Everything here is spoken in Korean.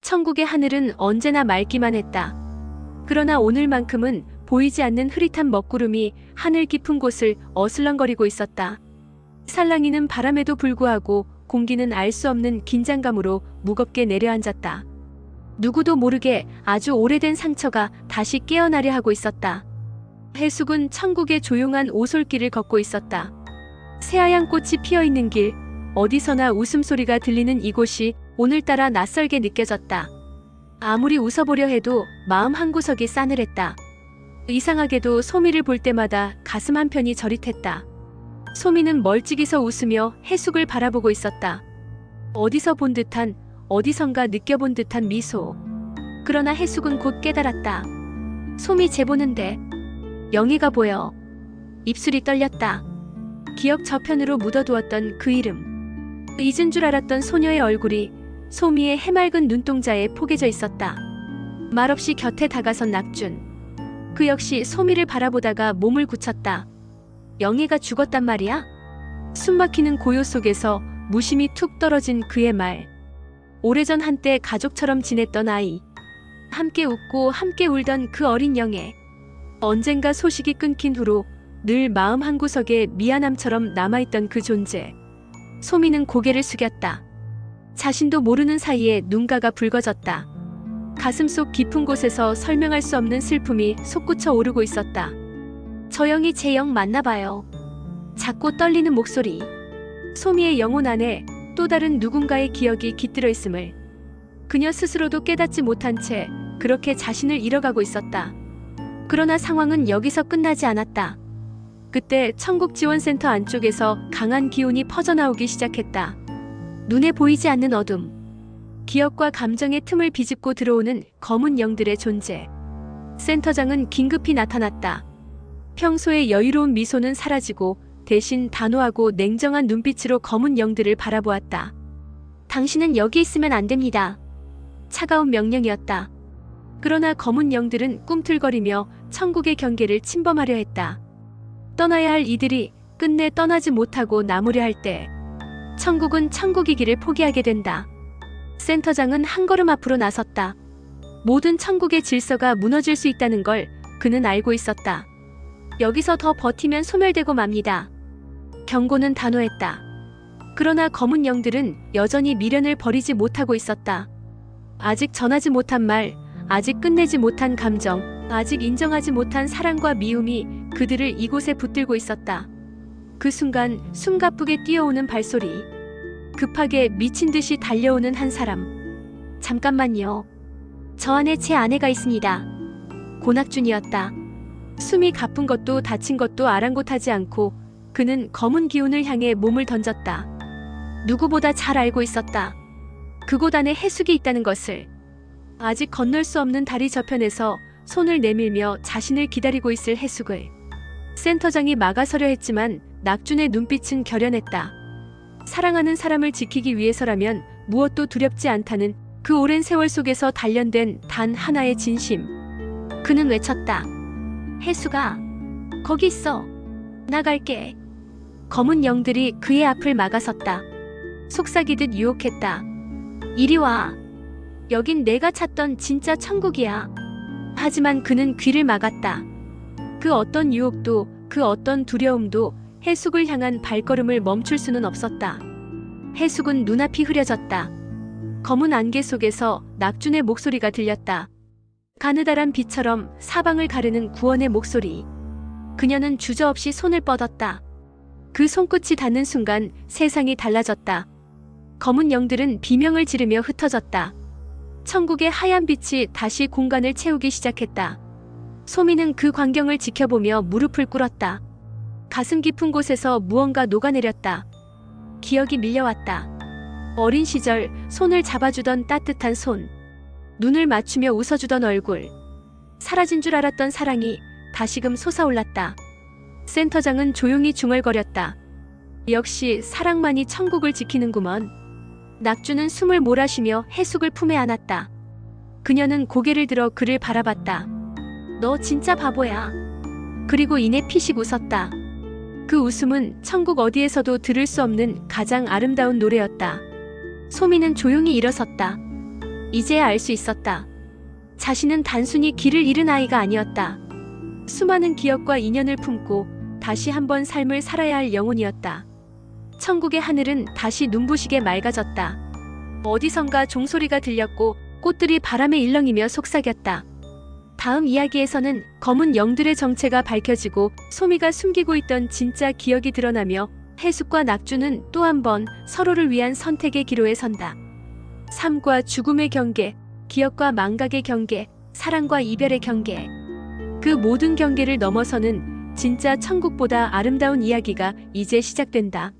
천국의 하늘은 언제나 맑기만 했다. 그러나 오늘만큼은 보이지 않는 흐릿한 먹구름이 하늘 깊은 곳을 어슬렁거리고 있었다. 살랑이는 바람에도 불구하고 공기는 알 수 없는 긴장감으로 무겁게 내려앉았다. 누구도 모르게 아주 오래된 상처가 다시 깨어나려 하고 있었다. 해숙은 천국의 조용한 오솔길을 걷고 있었다. 새하얀 꽃이 피어있는 길, 어디서나 웃음소리가 들리는 이곳이 오늘따라 낯설게 느껴졌다. 아무리 웃어보려 해도 마음 한구석이 싸늘했다. 이상하게도 소미를 볼 때마다 가슴 한편이 저릿했다. 소미는 멀찍이서 웃으며 해숙을 바라보고 있었다. 어디서 본 듯한, 어디선가 느껴본 듯한 미소. 그러나 해숙은 곧 깨달았다. 소미 쟤 보는데 영희가 보여. 입술이 떨렸다. 기억 저편으로 묻어두었던 그 이름. 잊은 줄 알았던 소녀의 얼굴이 소미의 해맑은 눈동자에 포개져 있었다. 말없이 곁에 다가선 낙준. 그 역시 소미를 바라보다가 몸을 굳혔다. 영희가 죽었단 말이야? 숨막히는 고요 속에서 무심히 툭 떨어진 그의 말. 오래전 한때 가족처럼 지냈던 아이. 함께 웃고 함께 울던 그 어린 영애. 언젠가 소식이 끊긴 후로 늘 마음 한구석에 미안함처럼 남아있던 그 존재. 소미는 고개를 숙였다. 자신도 모르는 사이에 눈가가 붉어졌다. 가슴속 깊은 곳에서 설명할 수 없는 슬픔이 솟구쳐 오르고 있었다. 저 영이 제 영 맞나 봐요. 작고 떨리는 목소리. 소미의 영혼 안에 또 다른 누군가의 기억이 깃들어 있음을 그녀 스스로도 깨닫지 못한 채 그렇게 자신을 잃어가고 있었다. 그러나 상황은 여기서 끝나지 않았다. 그때 천국지원센터 안쪽에서 강한 기운이 퍼져나오기 시작했다. 눈에 보이지 않는 어둠. 기억과 감정의 틈을 비집고 들어오는 검은 영들의 존재. 센터장은 긴급히 나타났다. 평소의 여유로운 미소는 사라지고 대신 단호하고 냉정한 눈빛으로 검은 영들을 바라보았다. 당신은 여기 있으면 안 됩니다. 차가운 명령이었다. 그러나 검은 영들은 꿈틀거리며 천국의 경계를 침범하려 했다. 떠나야 할 이들이 끝내 떠나지 못하고 남으려 할 때 천국은 천국이기를 포기하게 된다. 센터장은 한 걸음 앞으로 나섰다. 모든 천국의 질서가 무너질 수 있다는 걸 그는 알고 있었다. 여기서 더 버티면 소멸되고 맙니다. 경고는 단호했다. 그러나 검은 영들은 여전히 미련을 버리지 못하고 있었다. 아직 전하지 못한 말, 아직 끝내지 못한 감정, 아직 인정하지 못한 사랑과 미움이 그들을 이곳에 붙들고 있었다. 그 순간 숨가쁘게 뛰어오는 발소리. 급하게 미친 듯이 달려오는 한 사람. 잠깐만요. 저 안에 제 아내가 있습니다. 고낙준이었다. 숨이 가쁜 것도 다친 것도 아랑곳하지 않고 그는 검은 기운을 향해 몸을 던졌다. 누구보다 잘 알고 있었다. 그곳 안에 해숙이 있다는 것을. 아직 건널 수 없는 다리 저편에서 손을 내밀며 자신을 기다리고 있을 해숙을. 센터장이 막아서려 했지만 낙준의 눈빛은 결연했다. 사랑하는 사람을 지키기 위해서라면 무엇도 두렵지 않다는 그 오랜 세월 속에서 단련된 단 하나의 진심. 그는 외쳤다. 해숙아, 거기 있어. 나갈게. 검은 영들이 그의 앞을 막아섰다. 속삭이듯 유혹했다. 이리 와. 여긴 내가 찾던 진짜 천국이야. 하지만 그는 귀를 막았다. 그 어떤 유혹도, 그 어떤 두려움도 해숙을 향한 발걸음을 멈출 수는 없었다. 해숙은 눈앞이 흐려졌다. 검은 안개 속에서 낙준의 목소리가 들렸다. 가느다란 빛처럼 사방을 가르는 구원의 목소리. 그녀는 주저없이 손을 뻗었다. 그 손끝이 닿는 순간 세상이 달라졌다. 검은 영들은 비명을 지르며 흩어졌다. 천국의 하얀 빛이 다시 공간을 채우기 시작했다. 소미는 그 광경을 지켜보며 무릎을 꿇었다. 가슴 깊은 곳에서 무언가 녹아내렸다. 기억이 밀려왔다. 어린 시절 손을 잡아주던 따뜻한 손. 눈을 맞추며 웃어주던 얼굴. 사라진 줄 알았던 사랑이 다시금 솟아올랐다. 센터장은 조용히 중얼거렸다. 역시 사랑만이 천국을 지키는구먼. 낙준은 숨을 몰아쉬며 해숙을 품에 안았다. 그녀는 고개를 들어 그를 바라봤다. 너 진짜 바보야. 그리고 이내 피식 웃었다. 그 웃음은 천국 어디에서도 들을 수 없는 가장 아름다운 노래였다. 소미는 조용히 일어섰다. 이제야 알 수 있었다. 자신은 단순히 길을 잃은 아이가 아니었다. 수많은 기억과 인연을 품고 다시 한번 삶을 살아야 할 영혼이었다. 천국의 하늘은 다시 눈부시게 맑아졌다. 어디선가 종소리가 들렸고 꽃들이 바람에 일렁이며 속삭였다. 다음 이야기에서는 검은 영들의 정체가 밝혀지고 소미가 숨기고 있던 진짜 기억이 드러나며 해숙과 낙주는 또 한 번 서로를 위한 선택의 기로에 선다. 삶과 죽음의 경계, 기억과 망각의 경계, 사랑과 이별의 경계. 그 모든 경계를 넘어서는 진짜 천국보다 아름다운 이야기가 이제 시작된다.